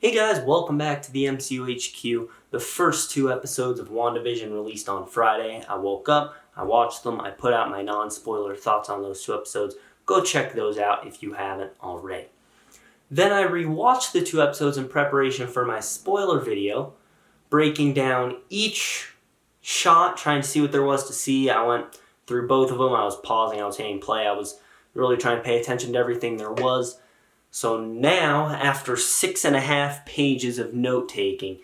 Hey guys, welcome back to the MCU HQ. The first two episodes of WandaVision released on Friday. I woke up, I watched them, I put out my non-spoiler thoughts on those two episodes. Go check those out if you haven't already. Then I rewatched the two episodes in preparation for my spoiler video, breaking down each shot, trying to see what there was to see. I went through both of them, I was pausing, I was hitting play, I was really trying to pay attention to everything there was. So now, after 6.5 pages of note-taking,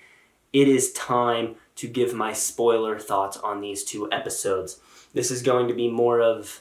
it is time to give my spoiler thoughts on these two episodes. This is going to be more of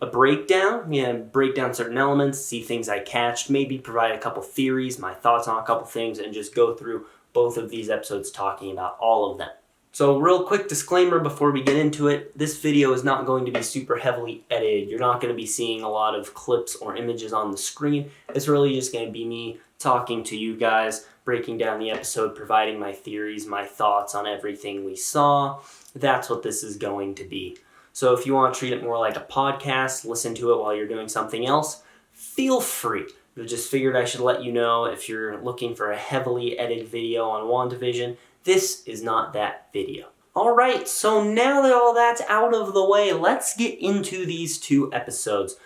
a breakdown, break down certain elements, see things I catched, maybe provide a couple theories, my thoughts on a couple things, and just go through both of these episodes talking about all of them. So real quick disclaimer before we get into it, this video is not going to be super heavily edited. You're not going to be seeing a lot of clips or images on the screen. It's really just going to be me talking to you guys, breaking down the episode, providing my theories, my thoughts on everything we saw. That's what this is going to be. So if you want to treat it more like a podcast, listen to it while you're doing something else, feel free. I just figured I should let you know if you're looking for a heavily edited video on WandaVision, this is not that video. Alright, so now that all that's out of the way, let's get into these two episodes.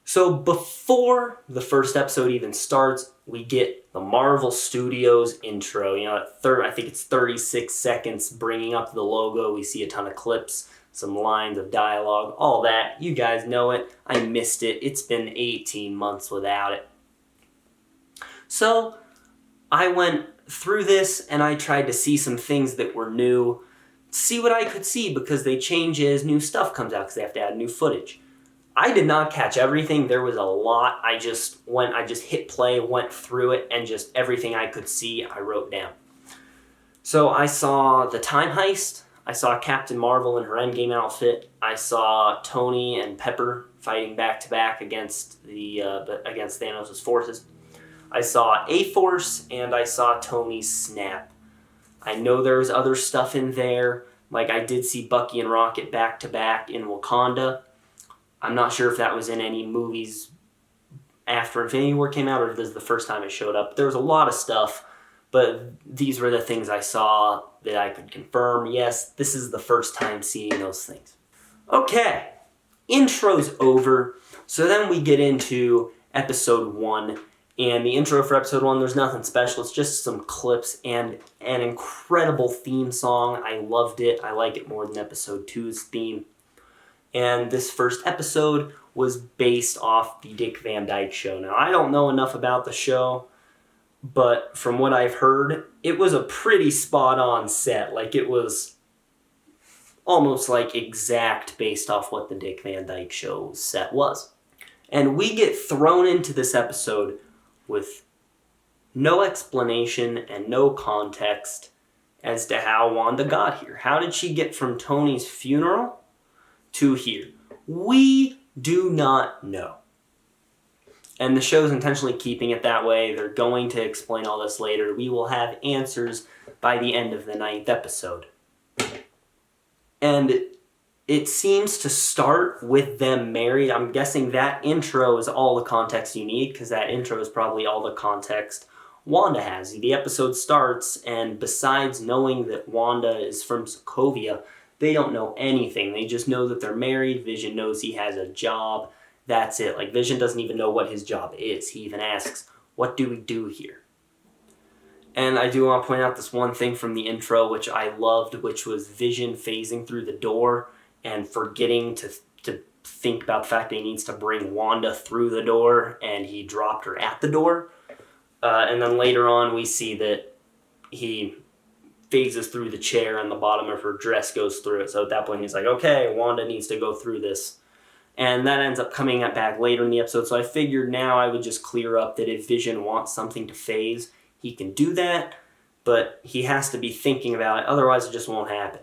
So before the first episode even starts, we get the Marvel Studios intro. I think it's 36 seconds bringing up the logo. We see a ton of clips, some lines of dialogue, all that. You guys know it. I missed it. It's been 18 months without it. So I went through this and I tried to see some things that were new, see what I could see because they change as new stuff comes out because they have to add new footage. I did not catch everything. There was a lot. I just hit play, went through it, and just everything I could see, I wrote down. So I saw the time heist. I saw Captain Marvel in her Endgame outfit. I saw Tony and Pepper fighting back to back against Thanos' forces. I saw A-Force, and I saw Tony's snap. I know there's other stuff in there, like I did see Bucky and Rocket back-to-back in Wakanda. I'm not sure if that was in any movies after Infinity War came out, or if this is the first time it showed up. There was a lot of stuff, but these were the things I saw that I could confirm. Yes, this is the first time seeing those things. Okay, intro's over, so then we get into episode 1. And the intro for episode 1, there's nothing special. It's just some clips and an incredible theme song. I loved it. I like it more than episode 2's theme. And this first episode was based off the Dick Van Dyke Show. Now, I don't know enough about the show, but from what I've heard, it was a pretty spot-on set. Like, it was almost like exact based off what the Dick Van Dyke Show set was. And we get thrown into this episode with no explanation and no context as to how Wanda got here. How did she get from Tony's funeral to here? We do not know. And the show's intentionally keeping it that way. They're going to explain all this later. We will have answers by the end of the 9th episode. And it seems to start with them married. I'm guessing that intro is all the context you need, because that intro is probably all the context Wanda has. The episode starts, and besides knowing that Wanda is from Sokovia, they don't know anything. They just know that they're married. Vision knows he has a job. That's it. Like, Vision doesn't even know what his job is. He even asks, "What do we do here?" And I do want to point out this one thing from the intro, which I loved, which was Vision phasing through the door and forgetting to think about the fact that he needs to bring Wanda through the door, and he dropped her at the door. And then later on, we see that he phases through the chair and the bottom of her dress goes through it. So at that point, he's like, okay, Wanda needs to go through this. And that ends up coming back later in the episode. So I figured now I would just clear up that if Vision wants something to phase, he can do that, but he has to be thinking about it. Otherwise, it just won't happen.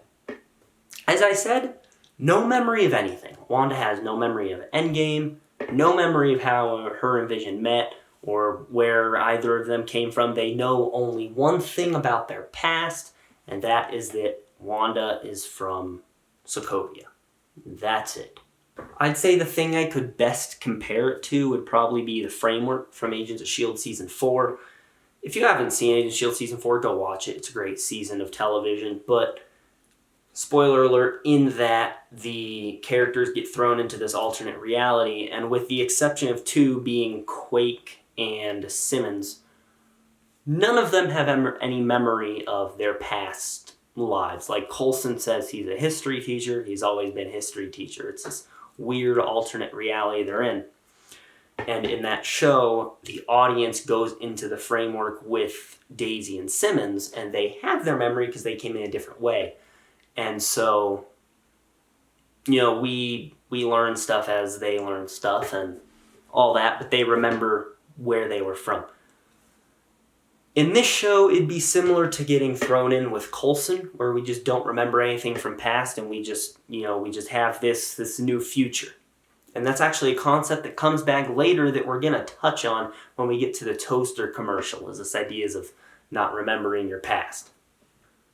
As I said, no memory of anything. Wanda has no memory of Endgame, no memory of how her and Vision met, or where either of them came from. They know only one thing about their past, and that is that Wanda is from Sokovia. That's it. I'd say the thing I could best compare it to would probably be the framework from Agents of S.H.I.E.L.D. Season 4. if you haven't seen Agents of S.H.I.E.L.D. Season 4, go watch it. It's a great season of television. But, spoiler alert, in that the characters get thrown into this alternate reality, and with the exception of two being Quake and Simmons, none of them have any memory of their past lives. Like Coulson says he's a history teacher. He's always been a history teacher. It's this weird alternate reality they're in. And in that show, the audience goes into the framework with Daisy and Simmons, and they have their memory because they came in a different way. And so, we learn stuff as they learn stuff and all that, but they remember where they were from. In this show, it'd be similar to getting thrown in with Coulson, where we just don't remember anything from past, and we just have this new future. And that's actually a concept that comes back later that we're going to touch on when we get to the toaster commercial, is this ideas of not remembering your past.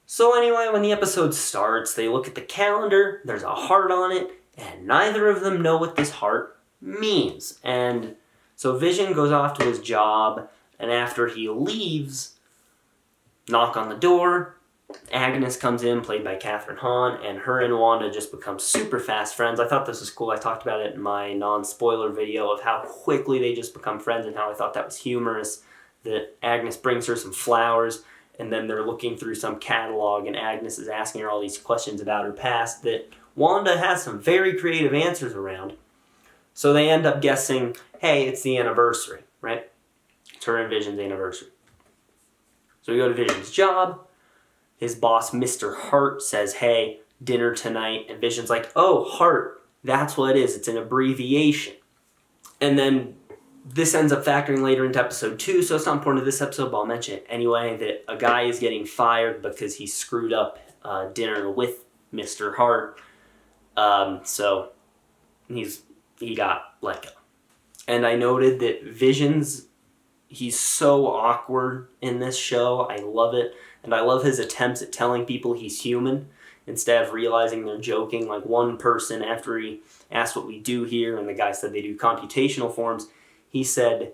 So anyway, when the episode starts, they look at the calendar, there's a heart on it, and neither of them know what this heart means. And so Vision goes off to his job, and after he leaves, knock on the door, Agnes comes in, played by Kathryn Hahn, and her and Wanda just become super fast friends. I thought this was cool. I talked about it in my non-spoiler video of how quickly they just become friends and how I thought that was humorous, that Agnes brings her some flowers, and then they're looking through some catalog, and Agnes is asking her all these questions about her past that Wanda has some very creative answers around. So they end up guessing, hey, it's the anniversary, right? It's her and Vision's anniversary. So we go to Vision's job. His boss, Mr. Hart, says, hey, dinner tonight. And Vision's like, oh, Hart, that's what it is. It's an abbreviation. And then this ends up factoring later into episode 2, so it's not important to this episode, but I'll mention it anyway, that a guy is getting fired because he screwed up dinner with Mr. Hart. So he got let go. And I noted that he's so awkward in this show. I love it. And I love his attempts at telling people he's human instead of realizing they're joking. Like one person, after he asked what we do here, and the guy said they do computational forms, he said,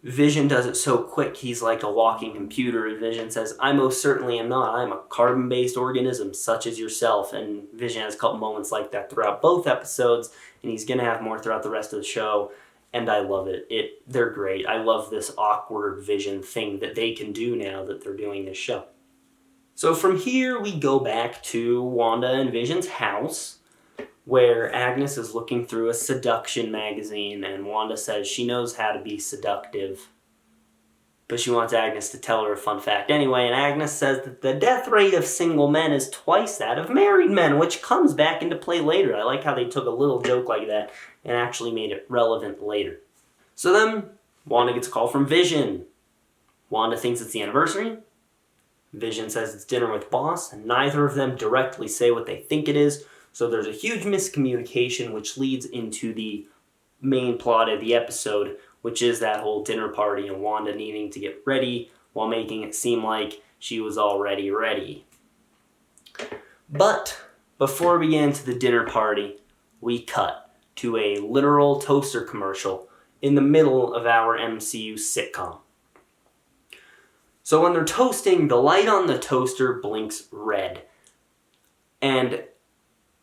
Vision does it so quick, he's like a walking computer. And Vision says, I most certainly am not. I'm a carbon-based organism, such as yourself. And Vision has a couple moments like that throughout both episodes, and he's going to have more throughout the rest of the show. And I love it. They're great. I love this awkward Vision thing that they can do now that they're doing this show. So from here, we go back to Wanda and Vision's house, where Agnes is looking through a seduction magazine, and Wanda says she knows how to be seductive, but she wants Agnes to tell her a fun fact anyway, and Agnes says that the death rate of single men is twice that of married men, which comes back into play later. I like how they took a little joke like that and actually made it relevant later. So then, Wanda gets a call from Vision. Wanda thinks it's the anniversary. Vision says it's dinner with boss, and neither of them directly say what they think it is, so there's a huge miscommunication, which leads into the main plot of the episode, which is that whole dinner party and Wanda needing to get ready while making it seem like she was already ready. But before we get into the dinner party, we cut to a literal toaster commercial in the middle of our MCU sitcom. So when they're toasting, the light on the toaster blinks red. And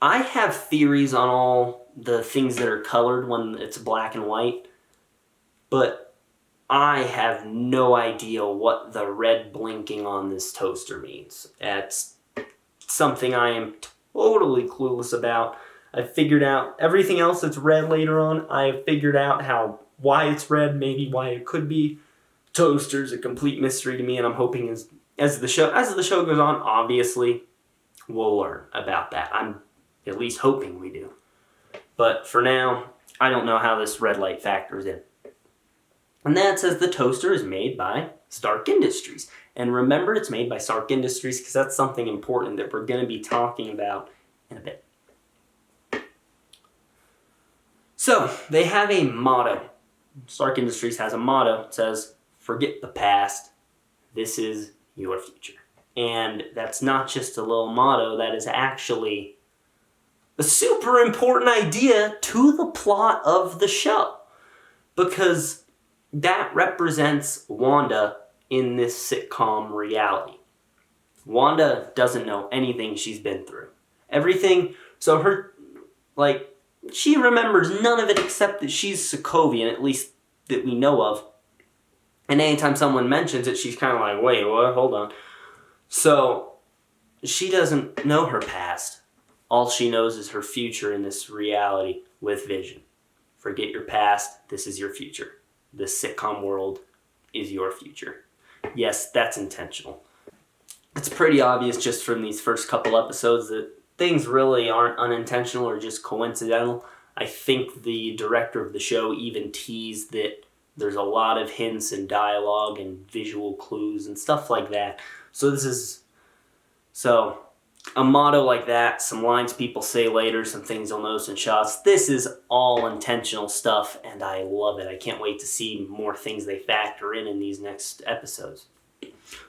I have theories on all the things that are colored when it's black and white, but I have no idea what the red blinking on this toaster means. It's something I am totally clueless about. I've figured out everything else that's red later on. I've figured out why it's red, maybe why it could be. Toaster's a complete mystery to me, and I'm hoping as the show goes on, obviously, we'll learn about that. I'm at least hoping we do. But for now, I don't know how this red light factors in. And that says the toaster is made by Stark Industries. And remember, it's made by Stark Industries because that's something important that we're going to be talking about in a bit. So, they have a motto. Stark Industries has a motto. It says, forget the past. This is your future. And that's not just a little motto. That is actually a super important idea to the plot of the show. Because that represents Wanda in this sitcom reality. Wanda doesn't know anything she's been through. Everything, so her, like, she remembers none of it except that she's Sokovian, at least that we know of. And anytime someone mentions it, she's kind of like, wait, what? Hold on. So, she doesn't know her past. All she knows is her future in this reality with Vision. Forget your past, this is your future. This sitcom world is your future. Yes, that's intentional. It's pretty obvious just from these first couple episodes that things really aren't unintentional or just coincidental. I think the director of the show even teased that there's a lot of hints and dialogue and visual clues and stuff like that. So a motto like that, some lines people say later, some things you'll notice in shots, this is all intentional stuff, and I love it. I can't wait to see more things they factor in these next episodes.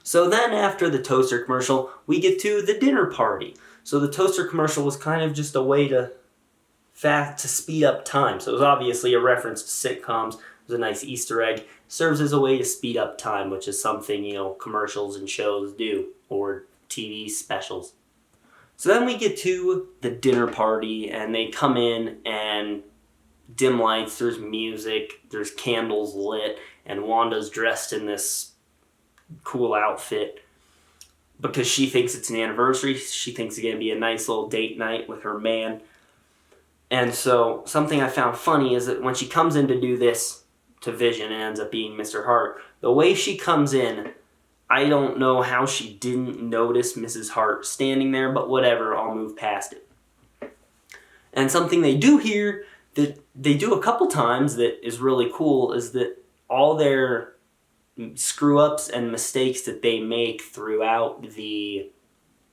So then after the toaster commercial, we get to the dinner party. So the toaster commercial was kind of just a way to speed up time. So it was obviously a reference to sitcoms. It was a nice Easter egg. Serves as a way to speed up time, which is something, commercials and shows do, or TV specials. So then we get to the dinner party, and they come in, and dim lights, there's music, there's candles lit, and Wanda's dressed in this cool outfit because she thinks it's an anniversary. She thinks it's going to be a nice little date night with her man. And so something I found funny is that when she comes in to do this to Vision, it ends up being Mr. Hart. The way she comes in, I don't know how she didn't notice Mrs. Hart standing there, but whatever, I'll move past it. And something they do here that they do a couple times that is really cool is that all their screw-ups and mistakes that they make throughout the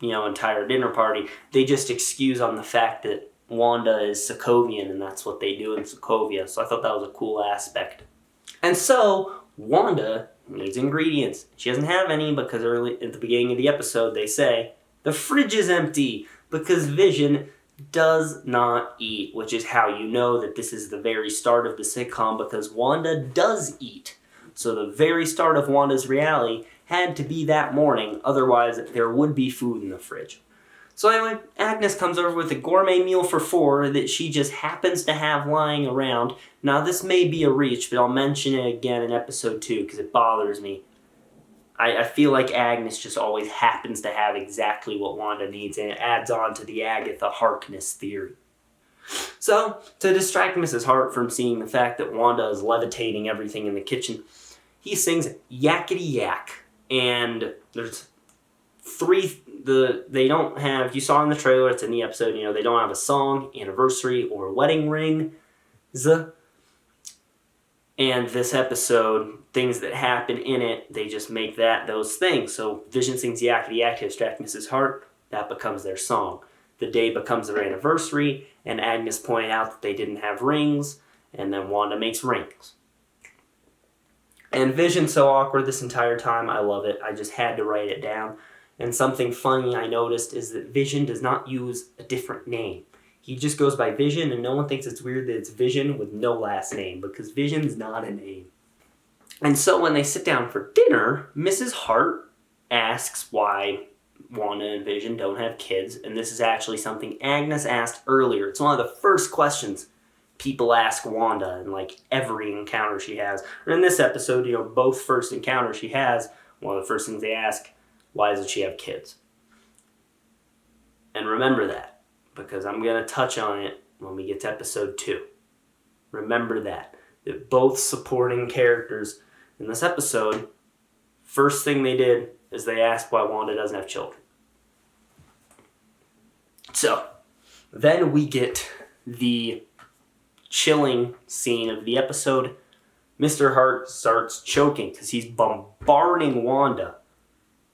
entire dinner party, they just excuse on the fact that Wanda is Sokovian, and that's what they do in Sokovia. So I thought that was a cool aspect. And so Wanda needs ingredients. She doesn't have any because early at the beginning of the episode they say the fridge is empty because Vision does not eat, which is how you know that this is the very start of the sitcom, because Wanda does eat. So the very start of Wanda's reality had to be that morning, otherwise there would be food in the fridge. So anyway, Agnes comes over with a gourmet meal for 4 that she just happens to have lying around. Now this may be a reach, but I'll mention it again in episode 2 because it bothers me. I feel like Agnes just always happens to have exactly what Wanda needs, and it adds on to the Agatha Harkness theory. So, to distract Mrs. Hart from seeing the fact that Wanda is levitating everything in the kitchen, he sings Yakety Yak. And there's 3, they don't have, you saw in the trailer, it's in the episode, they don't have a song, anniversary, or wedding ring. And this episode, things that happen in it, they just make those things. So Vision sings Yakety Yak to distract Mrs. Hart. That becomes their song. The day becomes their anniversary, and Agnes pointed out that they didn't have rings, and then Wanda makes rings. And Vision's so awkward this entire time. I love it. I just had to write it down. And something funny I noticed is that Vision does not use a different name. He just goes by Vision, and no one thinks it's weird that it's Vision with no last name, because Vision's not a name. And so when they sit down for dinner, Mrs. Hart asks why Wanda and Vision don't have kids, and this is actually something Agnes asked earlier. It's one of the first questions people ask Wanda in every encounter she has. Or in this episode, both first encounters she has, one of the first things they ask, why doesn't she have kids? And remember that, because I'm going to touch on it when we get to episode 2. Remember that both supporting characters in this episode, first thing they did is they asked why Wanda doesn't have children. So, then we get the chilling scene of the episode. Mr. Hart starts choking because he's bombarding Wanda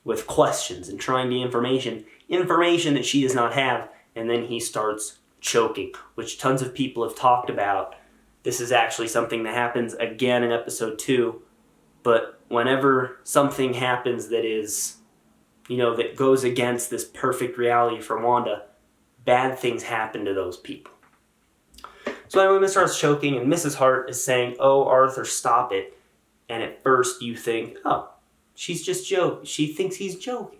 with questions and trying the information that she does not have, and then he starts choking, which tons of people have talked about. This is actually something that happens again in episode 2, but whenever something happens that is, that goes against this perfect reality for Wanda, bad things happen to those people. So anyway, Mr. Hart's choking, and Mrs. Hart is saying, "Oh, Arthur, stop it." And at first you think, oh, She's just joking. She thinks he's joking.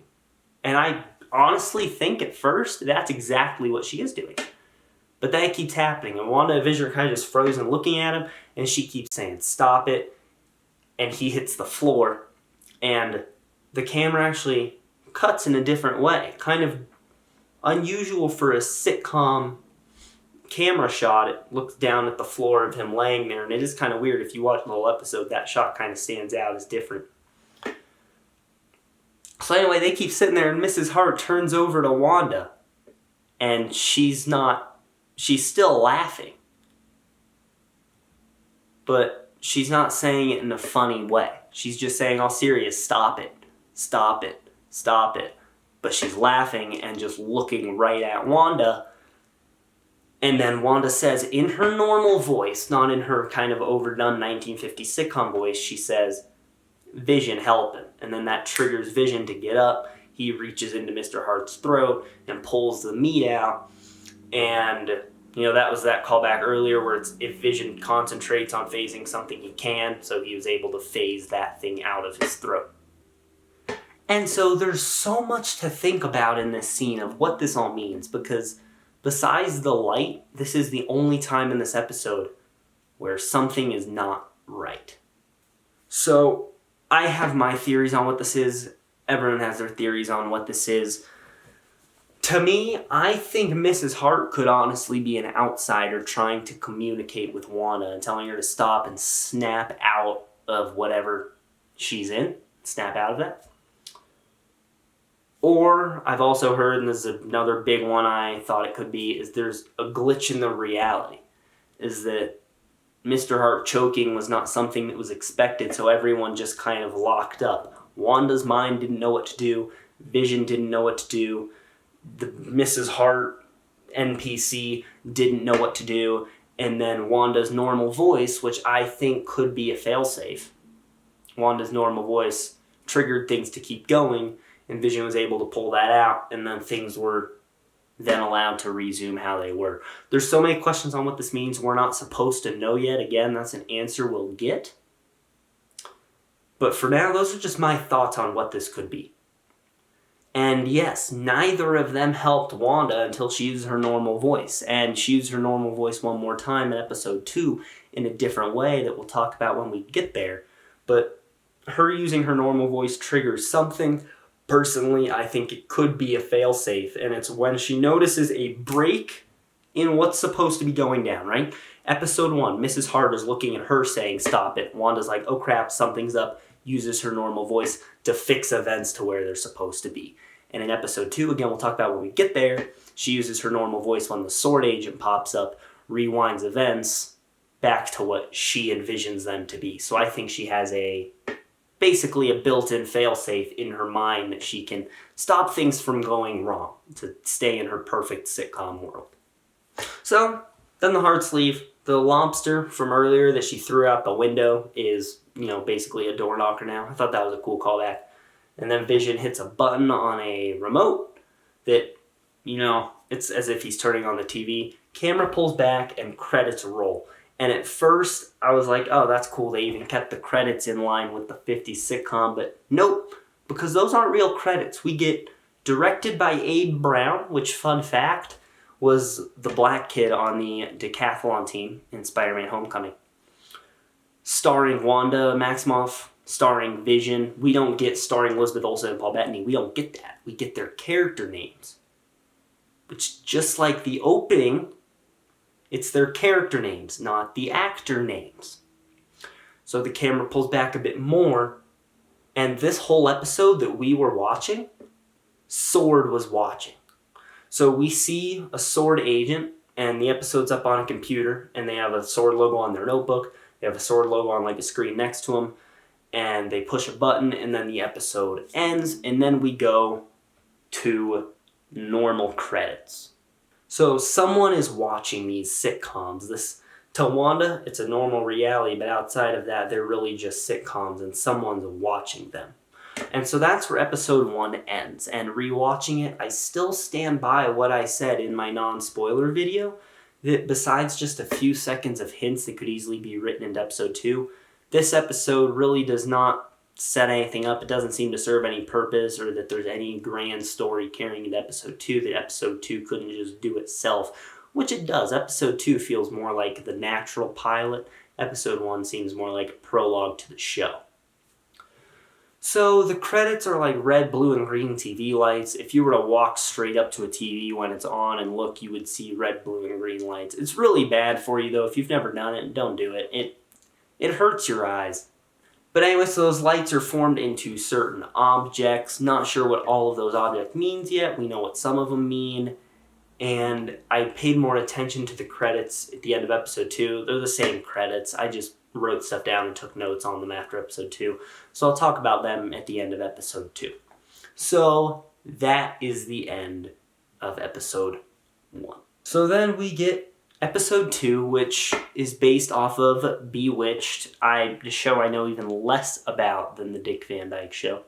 And I honestly think at first that's exactly what she is doing. But that keeps happening. And WandaVision kind of just frozen looking at him. And she keeps saying, stop it. And he hits the floor. And the camera actually cuts in a different way. Kind of unusual for a sitcom camera shot. It looks down at the floor of him laying there. And it is kind of weird. If you watch the whole episode, that shot kind of stands out as different. So anyway, they keep sitting there, and Mrs. Hart turns over to Wanda, and she's still laughing. But she's not saying it in a funny way. She's just saying all serious, stop it, stop it, stop it. But she's laughing and just looking right at Wanda. And then Wanda says, in her normal voice, not in her kind of overdone 1950s sitcom voice, she says, Vision, help him. And then that triggers Vision to get up. He reaches into Mr. Hart's throat and pulls the meat out. And, that was that callback earlier where it's if Vision concentrates on phasing something, he can. So he was able to phase that thing out of his throat. And so there's so much to think about in this scene of what this all means. Because besides the light, this is the only time in this episode where something is not right. So I have my theories on what this is. Everyone has their theories on what this is. To me, I think Mrs. Hart could honestly be an outsider trying to communicate with Wanda and telling her to stop and snap out of whatever she's in. Snap out of that. Or, I've also heard, and this is another big one I thought it could be, is there's a glitch in the reality. Is that Mr. Hart choking was not something that was expected, so everyone just kind of locked up. Wanda's mind didn't know what to do. Vision didn't know what to do. The Mrs. Hart NPC didn't know what to do. And then Wanda's normal voice, which I think could be a failsafe. Wanda's normal voice triggered things to keep going, and Vision was able to pull that out, and then things were then allowed to resume how they were. There's so many questions on what this means. We're not supposed to know yet. Again, that's an answer we'll get. But for now, those are just my thoughts on what this could be. And yes, neither of them helped Wanda until she used her normal voice. And she used her normal voice one more time in episode 2 in a different way that we'll talk about when we get there. But her using her normal voice triggers something. Personally, I think it could be a failsafe, and it's when she notices a break in what's supposed to be going down, right? Episode 1, Mrs. Hart is looking at her saying, stop it. Wanda's like, oh crap, something's up, uses her normal voice to fix events to where they're supposed to be. And in episode 2, again, we'll talk about when we get there, she uses her normal voice when the sword agent pops up, rewinds events back to what she envisions them to be. So I think she has basically a built-in failsafe in her mind that she can stop things from going wrong to stay in her perfect sitcom world. So, then the Harts leave. The lobster from earlier that she threw out the window is, basically a door knocker now. I thought that was a cool callback. And then Vision hits a button on a remote that, it's as if he's turning on the TV. Camera pulls back and credits roll. And at first, I was like, oh, that's cool. They even kept the credits in line with the 50s sitcom. But nope, because those aren't real credits. We get directed by Abe Brown, which, fun fact, was the black kid on the decathlon team in Spider-Man Homecoming. Starring Wanda Maximoff, starring Vision. We don't get starring Elizabeth Olsen and Paul Bettany. We don't get that. We get their character names. Which, just like the opening, it's their character names, not the actor names. So the camera pulls back a bit more, and this whole episode that we were watching, Sword was watching. So we see a Sword agent, and the episode's up on a computer, and they have a Sword logo on their notebook. They have a Sword logo on like a screen next to them, and they push a button, and then the episode ends, and then we go to normal credits. So someone is watching these sitcoms. To Wanda, it's a normal reality, but outside of that, they're really just sitcoms, and someone's watching them. And so that's where episode 1 ends. And rewatching it, I still stand by what I said in my non-spoiler video, that besides just a few seconds of hints that could easily be written into episode 2, this episode really does not set anything up. It doesn't seem to serve any purpose or that there's any grand story carrying into episode 2, that episode 2 couldn't just do itself, which it does. Episode 2 feels more like the natural pilot. Episode 1 seems more like a prologue to the show. So the credits are like red, blue, and green TV lights. If you were to walk straight up to a TV when it's on and look, you would see red, blue, and green lights. It's really bad for you, though. If you've never done it, don't do it. It hurts your eyes. But anyway, so those lights are formed into certain objects. Not sure what all of those objects means yet. We know what some of them mean. And I paid more attention to the credits at the end of episode 2. They're the same credits. I just wrote stuff down and took notes on them after episode 2. So I'll talk about them at the end of episode 2. So that is the end of episode 1. So then we get episode 2, which is based off of Bewitched, the show I know even less about than the Dick Van Dyke Show.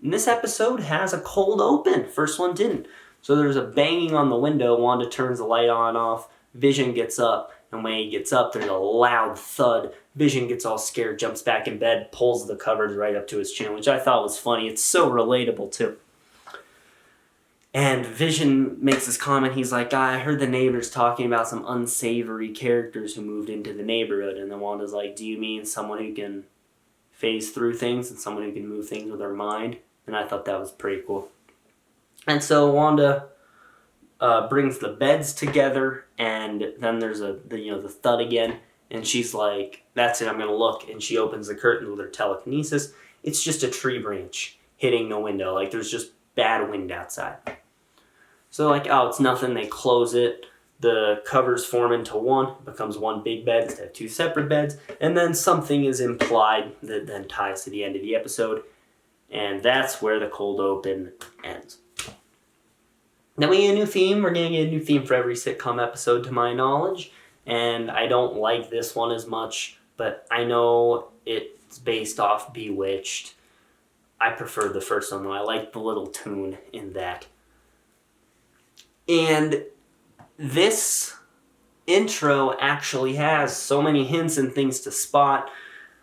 And this episode has a cold open. First one didn't. So there's a banging on the window. Wanda turns the light on and off. Vision gets up. And when he gets up, there's a loud thud. Vision gets all scared, jumps back in bed, pulls the covers right up to his chin, which I thought was funny. It's so relatable, too. And Vision makes this comment. He's like, I heard the neighbors talking about some unsavory characters who moved into the neighborhood. And then Wanda's like, do you mean someone who can phase through things and someone who can move things with her mind? And I thought that was pretty cool. And so Wanda brings the beds together, and then there's the thud again, and she's like, that's it, I'm going to look. And she opens the curtains with her telekinesis. It's just a tree branch hitting the window. Like, there's just bad wind outside. So like, oh, it's nothing. They close it. The covers form into one. It becomes one big bed instead of two separate beds. And then something is implied that then ties to the end of the episode. And that's where the cold open ends. Then we get a new theme. We're going to get a new theme for every sitcom episode, to my knowledge. And I don't like this one as much, but I know it's based off Bewitched. I prefer the first one, though. I like the little tune in that. And this intro actually has so many hints and things to spot.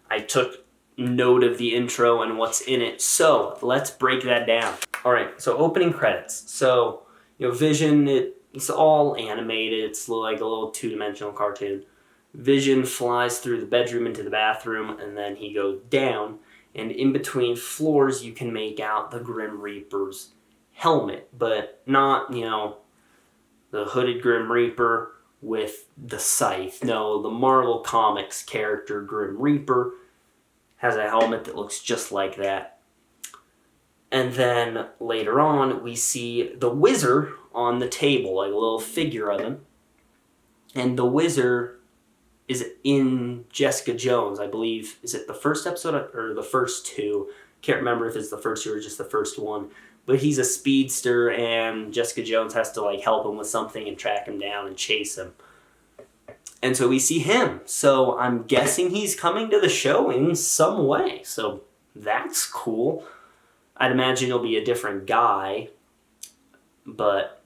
I took note of the intro and what's in it. So let's break that down. All right, so opening credits. So, Vision, it's all animated. It's like a little two-dimensional cartoon. Vision flies through the bedroom into the bathroom, and then he goes down. And in between floors, you can make out the Grim Reaper's helmet, but not, the hooded Grim Reaper with the scythe. No, the Marvel Comics character Grim Reaper has a helmet that looks just like that. And then later on, we see the Wizard on the table, like a little figure of him. And the Wizard is in Jessica Jones, I believe. Is it the first episode or the first two? Can't remember if it's the first two or just the first one. But he's a speedster, and Jessica Jones has to help him with something and track him down and chase him. And so we see him. So I'm guessing he's coming to the show in some way. So that's cool. I'd imagine he'll be a different guy. But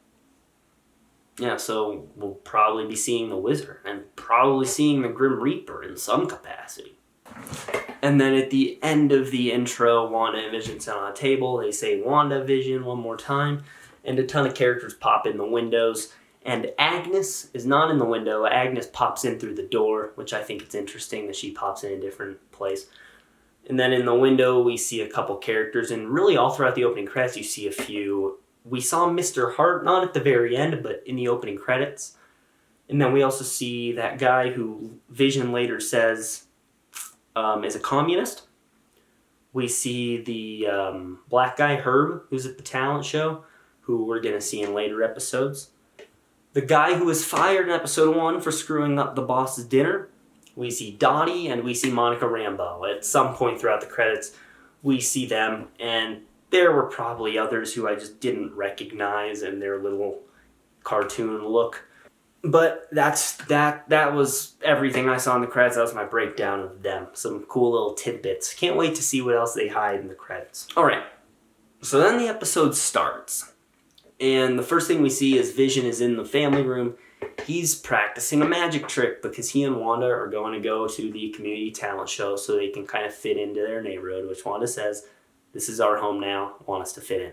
yeah, so we'll probably be seeing the Wizard and probably seeing the Grim Reaper in some capacity. And then at the end of the intro, Wanda and Vision sit on a table. They say WandaVision one more time, and a ton of characters pop in the windows. And Agnes is not in the window. Agnes pops in through the door, which I think it's interesting that she pops in a different place. And then in the window, we see a couple characters, and really all throughout the opening credits, you see a few. We saw Mr. Hart, not at the very end, but in the opening credits. And then we also see that guy who Vision later says is a communist. We see the black guy, Herb, who's at the talent show, who we're going to see in later episodes. The guy who was fired in episode 1 for screwing up the boss's dinner. We see Dottie, and we see Monica Rambeau. At some point throughout the credits, we see them, and there were probably others who I just didn't recognize in their little cartoon look. But that was everything I saw in the credits. That was my breakdown of them. Some cool little tidbits. Can't wait to see what else they hide in the credits. Alright, so then the episode starts. And the first thing we see is Vision is in the family room, he's practicing a magic trick because he and Wanda are going to go to the community talent show so they can kind of fit into their neighborhood, which Wanda says, this is our home now, want us to fit in.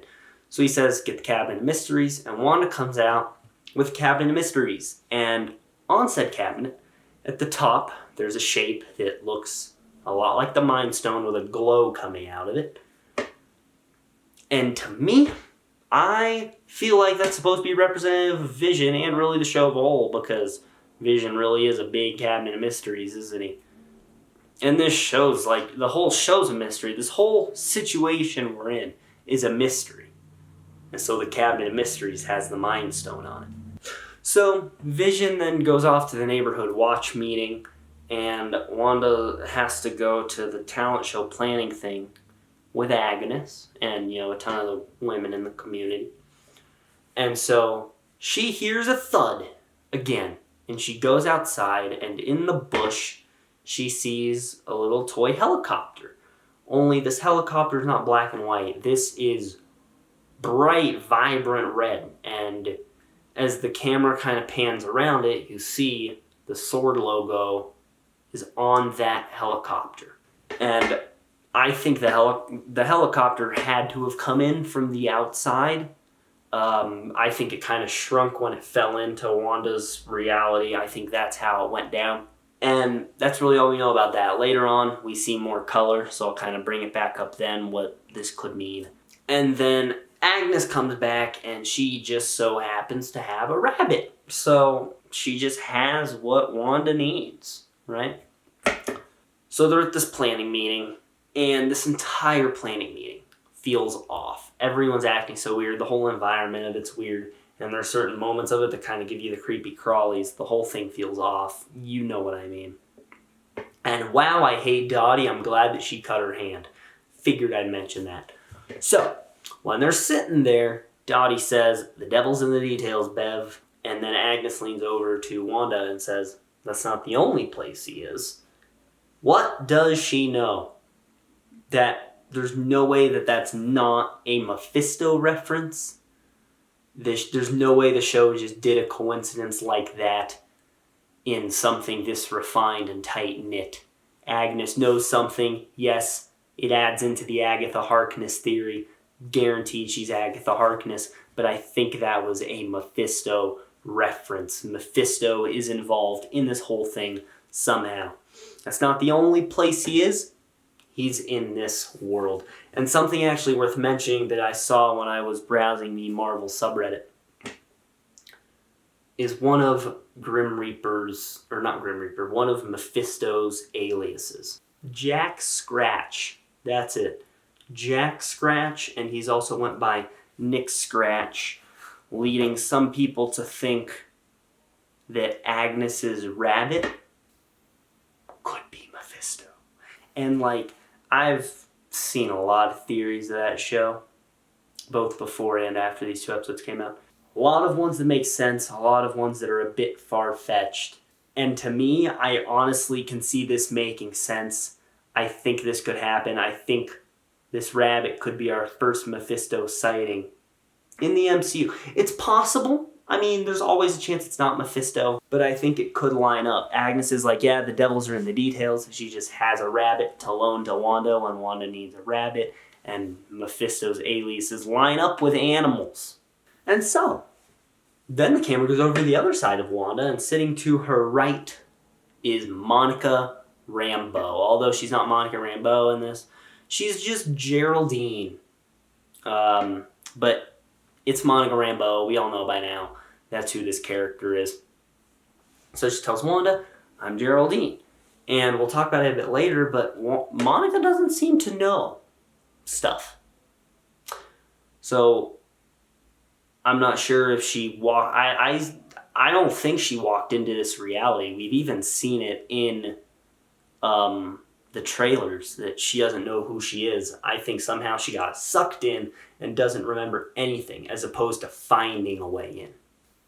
So he says, get the cabinet of mysteries, and Wanda comes out with cabinet of mysteries. And on said cabinet, at the top, there's a shape that looks a lot like the Mind Stone with a glow coming out of it. And to me, I feel like that's supposed to be representative of Vision and really the show of a whole, because Vision really is a big cabinet of mysteries, isn't he? And this show's like, the whole show's a mystery. This whole situation we're in is a mystery. And so the cabinet of mysteries has the Mind Stone on it. So Vision then goes off to the neighborhood watch meeting, and Wanda has to go to the talent show planning thing with Agnes and, a ton of the women in the community. And so she hears a thud again, and she goes outside, and in the bush, she sees a little toy helicopter. Only this helicopter is not black and white. This is bright, vibrant red. And as the camera kind of pans around it, you see the sword logo is on that helicopter. And I think the helicopter had to have come in from the outside. I think it kind of shrunk when it fell into Wanda's reality. I think that's how it went down. And that's really all we know about that. Later on, we see more color, so I'll kind of bring it back up then, what this could mean. And then Agnes comes back, and she just so happens to have a rabbit. So she just has what Wanda needs, right? So they're at this planning meeting, and this entire planning meeting feels off. Everyone's acting so weird. The whole environment of it's weird. And there are certain moments of it that kind of give you the creepy crawlies. The whole thing feels off. You know what I mean. And wow, I hate Dottie. I'm glad that she cut her hand. Figured I'd mention that. So, when they're sitting there, Dottie says, the devil's in the details, Bev. And then Agnes leans over to Wanda and says, that's not the only place he is. What does she know? That there's no way that that's not a Mephisto reference? There's no way the show just did a coincidence like that in something this refined and tight-knit. Agnes knows something. Yes, it adds into the Agatha Harkness theory. Guaranteed she's Agatha Harkness, but I think that was a Mephisto reference. Mephisto is involved in this whole thing somehow. That's not the only place he is. He's in this world. And something actually worth mentioning that I saw when I was browsing the Marvel subreddit is one of one of Mephisto's aliases. Jack Scratch. That's it. Jack Scratch, and he's also went by Nick Scratch, leading some people to think that Agnes's rabbit could be Mephisto. And I've seen a lot of theories of that show, both before and after these 2 episodes came out. A lot of ones that make sense, a lot of ones that are a bit far-fetched. And to me, I honestly can see this making sense. I think this could happen. I think this rabbit could be our first Mephisto sighting in the MCU. It's possible. I mean, there's always a chance it's not Mephisto, but I think it could line up. Agnes is like, yeah, the devils are in the details. She just has a rabbit to loan to Wanda when Wanda needs a rabbit, and Mephisto's aliases line up with animals. And so, then the camera goes over to the other side of Wanda, and sitting to her right is Monica Rambeau. Although she's not Monica Rambeau in this, she's just Geraldine. But it's Monica Rambeau. We all know by now that's who this character is. So she tells Wanda, I'm Geraldine. And we'll talk about it a bit later, but Monica doesn't seem to know stuff. So I'm not sure if she walked... I don't think she walked into this reality. We've even seen it in the trailers that she doesn't know who she is. I think somehow she got sucked in and doesn't remember anything, as opposed to finding a way in.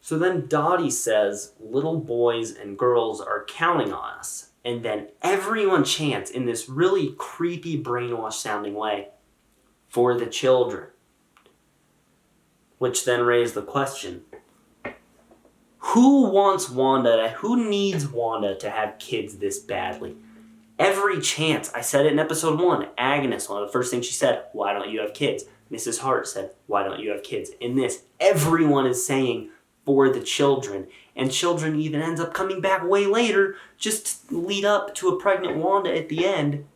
So then Dottie says, little boys and girls are counting on us. And then everyone chants in this really creepy, brainwashed sounding way, for the children. Which then raised the question, Who needs Wanda to have kids this badly? Every chance. I said it in episode 1. Agnes, one of the first things she said, why don't you have kids? Mrs. Hart said, why don't you have kids? In this, everyone is saying for the children. And children even ends up coming back way later just to lead up to a pregnant Wanda at the end.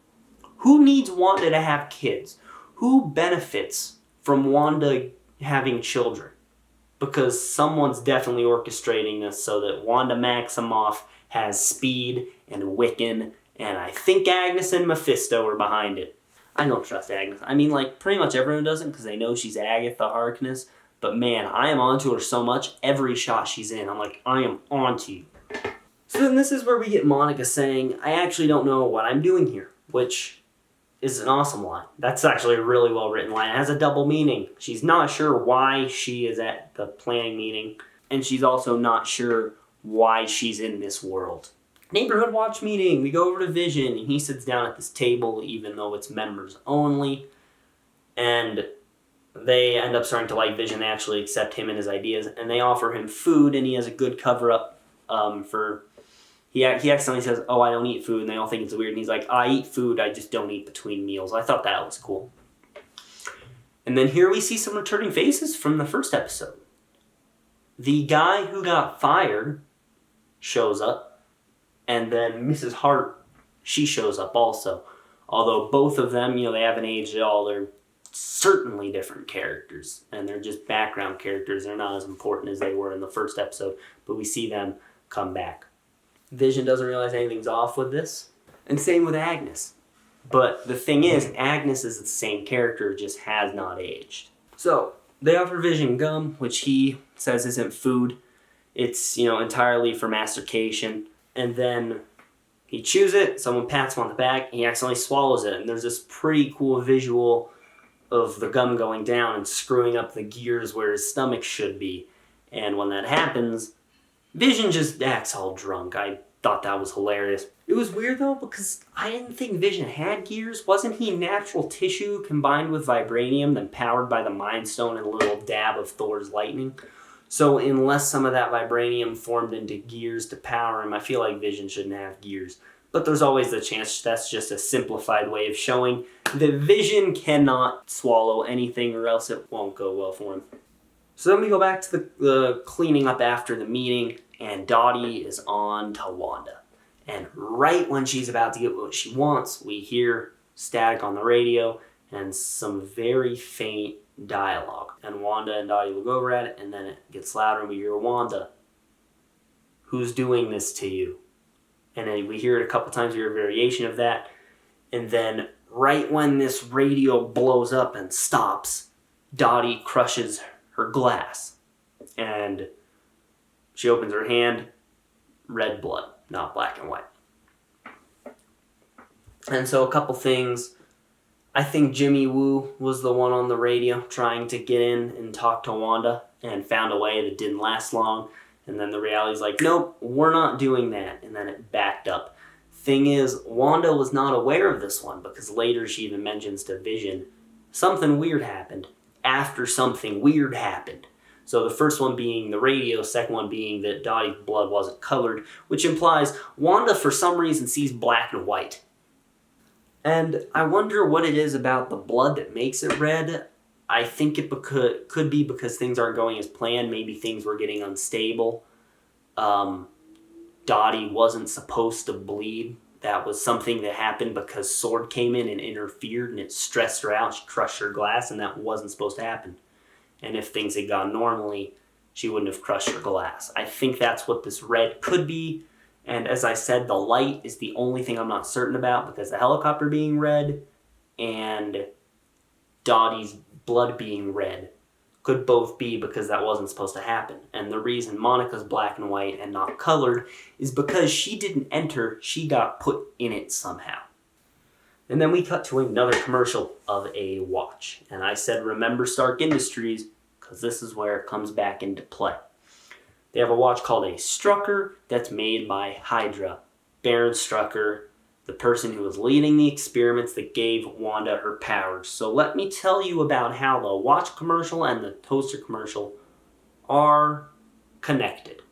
Who needs Wanda to have kids? Who benefits from Wanda having children? Because someone's definitely orchestrating this so that Wanda Maximoff has Speed and Wiccan, and I think Agnes and Mephisto are behind it. I don't trust Agnes. I mean, like, pretty much everyone doesn't because they know she's Agatha Harkness. But man, I am onto her so much. Every shot she's in, I'm like, I am onto you. So then this is where we get Monica saying, I actually don't know what I'm doing here, which is an awesome line. That's actually a really well written line. It has a double meaning. She's not sure why she is at the planning meeting, and she's also not sure why she's in this world. Neighborhood watch meeting. We go over to Vision, and he sits down at this table, even though it's members only. And they end up starting to like Vision. They actually accept him and his ideas, and they offer him food, and he has a good cover-up for... He accidentally says, oh, I don't eat food, and they all think it's weird. And he's like, I eat food, I just don't eat between meals. I thought that was cool. And then here we see some returning faces from the first episode. The guy who got fired shows up. And then Mrs. Hart, she shows up also. Although both of them, they haven't aged at all. They're certainly different characters. And they're just background characters. They're not as important as they were in the first episode. But we see them come back. Vision doesn't realize anything's off with this. And same with Agnes. But the thing is, Agnes is the same character, just has not aged. So, they offer Vision gum, which he says isn't food. It's, entirely for mastication. And then he chews it, someone pats him on the back, and he accidentally swallows it. And there's this pretty cool visual of the gum going down and screwing up the gears where his stomach should be. And when that happens, Vision just acts all drunk. I thought that was hilarious. It was weird though, because I didn't think Vision had gears. Wasn't he natural tissue combined with vibranium, then powered by the Mind Stone and a little dab of Thor's lightning? So unless some of that vibranium formed into gears to power him, I feel like Vision shouldn't have gears. But there's always the chance that's just a simplified way of showing that Vision cannot swallow anything or else it won't go well for him. So then we go back to the cleaning up after the meeting, and Dottie is on to Wanda. And right when she's about to get what she wants, we hear static on the radio and some very faint dialogue. And Wanda and Dottie look over at it, and then it gets louder, and we hear, Wanda, who's doing this to you? And then we hear it a couple times, we hear a variation of that. And then right when this radio blows up and stops, Dottie crushes her glass. And she opens her hand, red blood, not black and white. And so a couple things. I think Jimmy Woo was the one on the radio trying to get in and talk to Wanda and found a way that didn't last long. And then the reality's like, nope, we're not doing that. And then it backed up. Thing is, Wanda was not aware of this one because later she even mentions to Vision, something weird happened after something weird happened. So the first one being the radio, second one being that Dottie's blood wasn't colored, which implies Wanda for some reason sees black and white. And I wonder what it is about the blood that makes it red. I think it could be because things aren't going as planned. Maybe things were getting unstable. Dottie wasn't supposed to bleed. That was something that happened because Sword came in and interfered and it stressed her out. She crushed her glass and that wasn't supposed to happen. And if things had gone normally, she wouldn't have crushed her glass. I think that's what this red could be. And as I said, the light is the only thing I'm not certain about because the helicopter being red and Dottie's blood being red could both be because that wasn't supposed to happen. And the reason Monica's black and white and not colored is because she didn't enter, she got put in it somehow. And then we cut to another commercial of a watch. And I said, remember Stark Industries, because this is where it comes back into play. They have a watch called a Strucker that's made by Hydra. Baron Strucker, the person who was leading the experiments that gave Wanda her powers. So let me tell you about how the watch commercial and the toaster commercial are connected.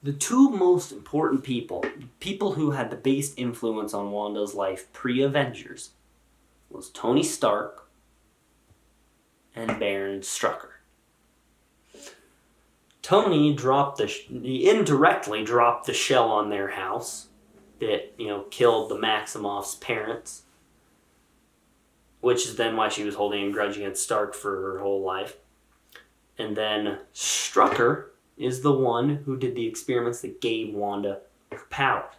The two most important people who had the biggest influence on Wanda's life pre-Avengers, was Tony Stark and Baron Strucker. Tony indirectly dropped the shell on their house that, killed the Maximoff's parents, which is then why she was holding a grudge against Stark for her whole life. And then Strucker is the one who did the experiments that gave Wanda her power.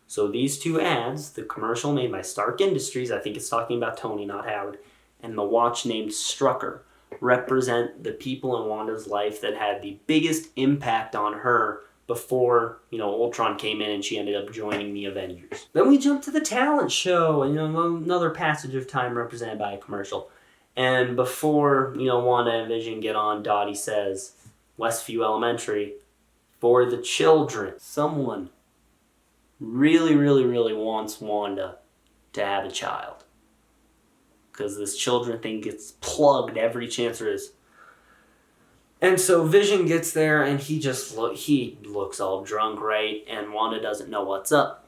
So these two ads, the commercial made by Stark Industries, I think it's talking about Tony, not Howard, and the watch named Strucker, represent the people in Wanda's life that had the biggest impact on her before, Ultron came in and she ended up joining the Avengers. Then we jump to the talent show, and another passage of time represented by a commercial. And before, Wanda and Vision get on, Dottie says, Westview Elementary, for the children. Someone really, really, really wants Wanda to have a child. Because this children thing gets plugged every chance there is. And so Vision gets there and he looks all drunk, right? And Wanda doesn't know what's up.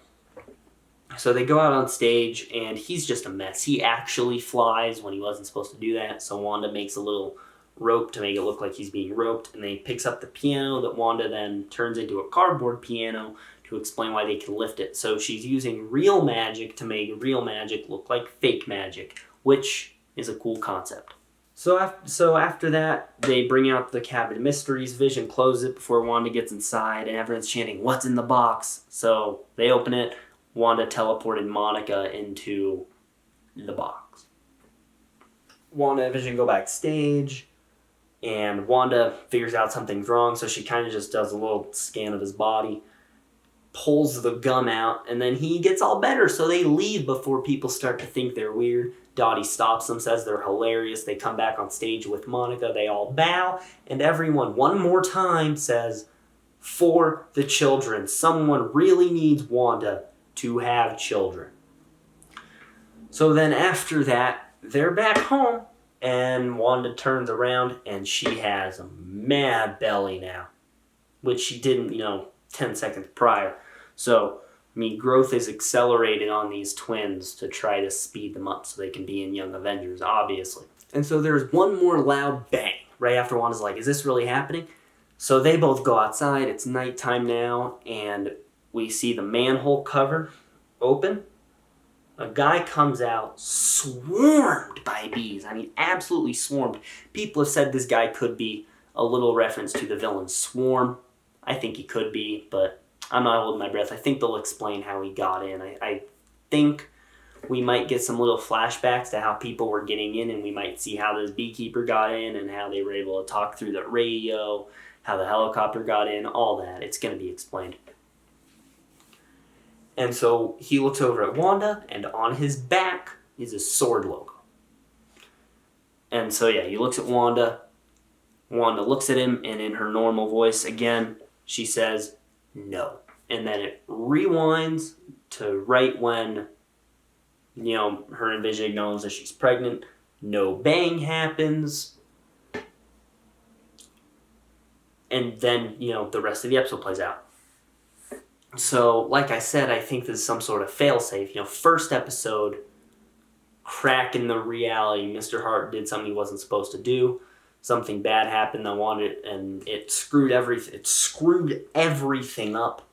So they go out on stage and he's just a mess. He actually flies when he wasn't supposed to do that. So Wanda makes a little rope to make it look like he's being roped. And then he picks up the piano that Wanda then turns into a cardboard piano to explain why they can lift it. So she's using real magic to make real magic look like fake magic, which is a cool concept. So after that, they bring out the Cabinet of Mysteries. Vision closes it before Wanda gets inside, and everyone's chanting, "What's in the box?" So they open it. Wanda teleported Monica into the box. Wanda and Vision go backstage, and Wanda figures out something's wrong, so she kind of just does a little scan of his body, pulls the gum out, and then he gets all better, so they leave before people start to think they're weird. Dottie stops them, says they're hilarious. They come back on stage with Monica. They all bow, and everyone one more time says, "For the children." Someone really needs Wanda to have children. So then after that, they're back home, and Wanda turns around, and she has a mad belly now, which she didn't, 10 seconds prior. So, growth is accelerated on these twins to try to speed them up so they can be in Young Avengers, obviously. And so there's one more loud bang right after Wanda's like, "Is this really happening?" So they both go outside. It's nighttime now, and we see the manhole cover open. A guy comes out swarmed by bees. Absolutely swarmed. People have said this guy could be a little reference to the villain Swarm. I think he could be, but I'm not holding my breath. I think they'll explain how he got in. I think we might get some little flashbacks to how people were getting in, and we might see how this beekeeper got in and how they were able to talk through the radio, how the helicopter got in, all that. It's going to be explained. And so he looks over at Wanda, and on his back is a sword logo. And so, he looks at Wanda. Wanda looks at him, and in her normal voice, again, she says, "No." And then it rewinds to right when, her and Vision acknowledge that she's pregnant. No bang happens. And then, the rest of the episode plays out. So, like I said, I think this is some sort of failsafe. First episode, crack in the reality. Mr. Hart did something he wasn't supposed to do. Something bad happened that wanted, and it screwed everything. It screwed everything up.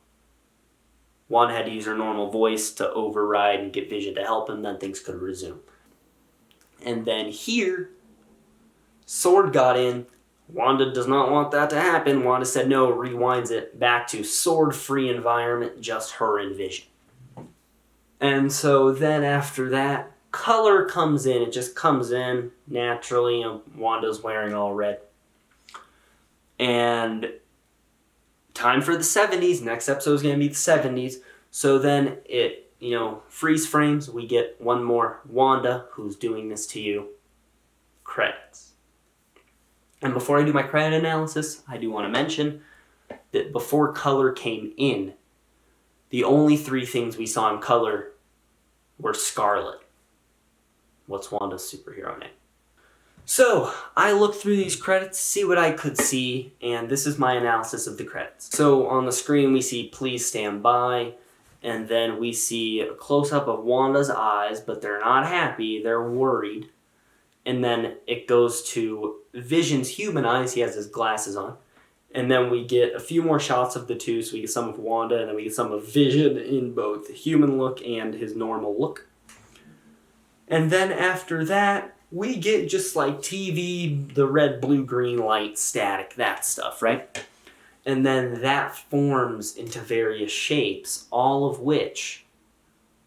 Wanda had to use her normal voice to override and get Vision to help him. Then things could resume. And then here, Sword got in. Wanda does not want that to happen. Wanda said no, rewinds it back to sword-free environment, just her and Vision. And so then after that, color comes in. It just comes in naturally. Wanda's wearing all red. And time for the 70s. Next episode is going to be the 70s. So then it, freeze frames. We get one more Wanda, who's doing this to you. Credits. And before I do my credit analysis, I do want to mention that before color came in, the only three things we saw in color were Scarlet. What's Wanda's superhero name? So, I looked through these credits, see what I could see, and this is my analysis of the credits. So, on the screen we see "Please Stand By," and then we see a close-up of Wanda's eyes, but they're not happy, they're worried. And then it goes to Vision's human eyes, he has his glasses on. And then we get a few more shots of the two, so we get some of Wanda, and then we get some of Vision in both human look and his normal look. And then after that, we get just like TV, the red, blue, green light, static, that stuff, right? And then that forms into various shapes, all of which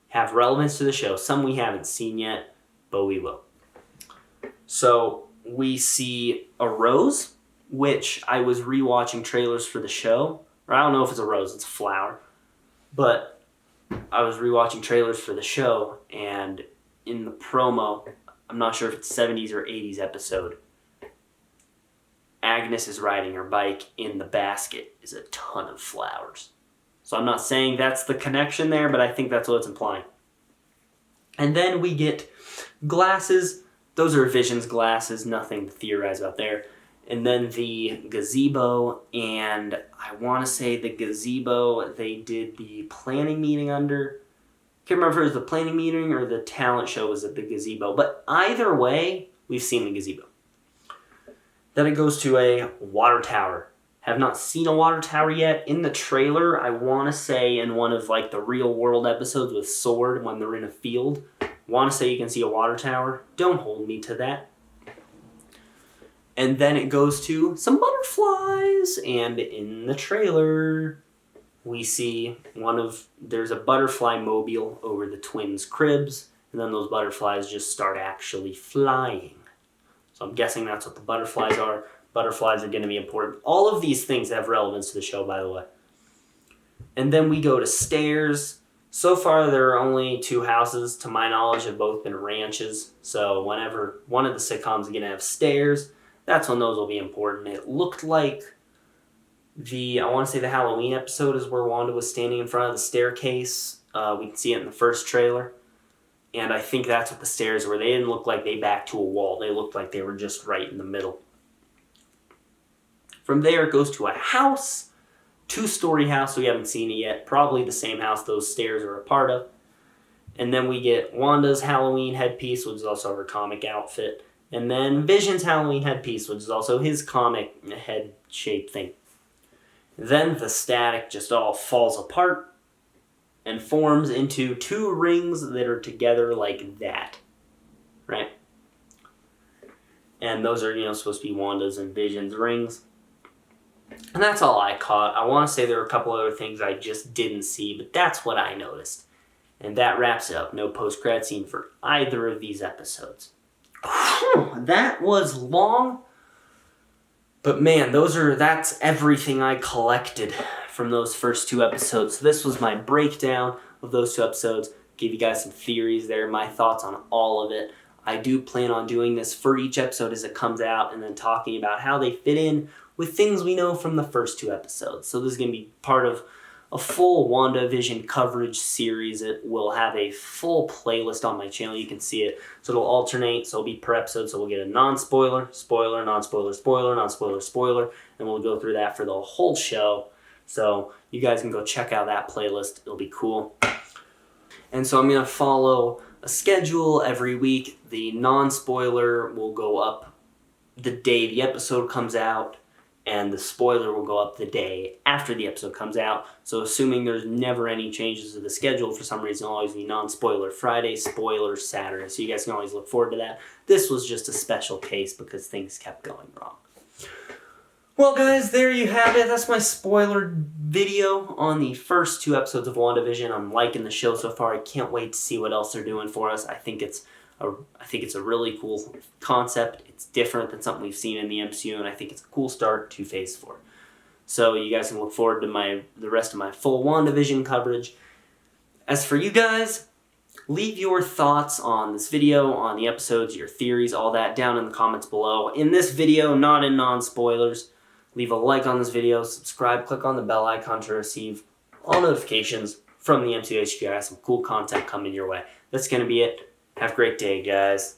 have relevance to the show. Some we haven't seen yet, but we will. So we see a rose, which I was rewatching trailers for the show. Or I don't know if it's a rose, it's a flower. But I was rewatching trailers for the show, and in the promo, I'm not sure if it's 70s or 80s episode, Agnes is riding her bike. In the basket is a ton of flowers. So I'm not saying that's the connection there, but I think that's what it's implying. And then we get glasses. Those are Vision's glasses, nothing to theorize about there. And then the gazebo, and I want to say the gazebo they did the planning meeting under. Can't remember if it was the planning meeting or the talent show was at the gazebo. But either way, we've seen the gazebo. Then it goes to a water tower. Have not seen a water tower yet. In the trailer, I want to say in one of like the real world episodes with Sword when they're in a field, want to say you can see a water tower. Don't hold me to that. And then it goes to some butterflies, and in the trailer we see there's a butterfly mobile over the twins' cribs, and then those butterflies just start actually flying. So I'm guessing that's what the butterflies are. Butterflies are going to be important. All of these things have relevance to the show, by the way. And then we go to stairs. So far, there are only 2 houses, to my knowledge, have both been ranches. So whenever one of the sitcoms is going to have stairs, that's when those will be important. It looked like I want to say the Halloween episode is where Wanda was standing in front of the staircase. We can see it in the first trailer. And I think that's what the stairs were. They didn't look like they backed to a wall. They looked like they were just right in the middle. From there, it goes to a house. 2-story house. We haven't seen it yet. Probably the same house those stairs are a part of. And then we get Wanda's Halloween headpiece, which is also her comic outfit. And then Vision's Halloween headpiece, which is also his comic head-shaped thing. Then the static just all falls apart and forms into 2 rings that are together like that. Right? And those are, supposed to be Wanda's and Vision's rings. And that's all I caught. I want to say there were a couple other things I just didn't see, but that's what I noticed. And that wraps it up. No post-credit scene for either of these episodes. That was long, but man, that's everything I collected from those first 2 episodes. So this was my breakdown of those 2 episodes. Gave you guys some theories there, my thoughts on all of it. I do plan on doing this for each episode as it comes out, and then talking about how they fit in with things we know from the first 2 episodes. So this is going to be part of a full WandaVision coverage series. It will have a full playlist on my channel. You can see it. So it'll alternate. So it'll be per episode. So we'll get a non-spoiler, spoiler, non-spoiler, spoiler, non-spoiler, spoiler. And we'll go through that for the whole show. So you guys can go check out that playlist. It'll be cool. And so I'm going to follow a schedule every week. The non-spoiler will go up the day the episode comes out, and the spoiler will go up the day after the episode comes out. So assuming there's never any changes to the schedule, for some reason it'll always be non-spoiler Friday, spoiler Saturday. So you guys can always look forward to that. This was just a special case because things kept going wrong. Well guys, there you have it. That's my spoiler video on the first 2 episodes of WandaVision. I'm liking the show so far. I can't wait to see what else they're doing for us. I think it's a really cool concept. It's different than something we've seen in the MCU, and I think it's a cool start to Phase 4. So you guys can look forward to the rest of my full WandaVision coverage. As for you guys, leave your thoughts on this video, on the episodes, your theories, all that down in the comments below. In this video, not in non-spoilers, leave a like on this video, subscribe, click on the bell icon to receive all notifications from the MCU HQ. I have some cool content coming your way. That's going to be it. Have a great day, guys.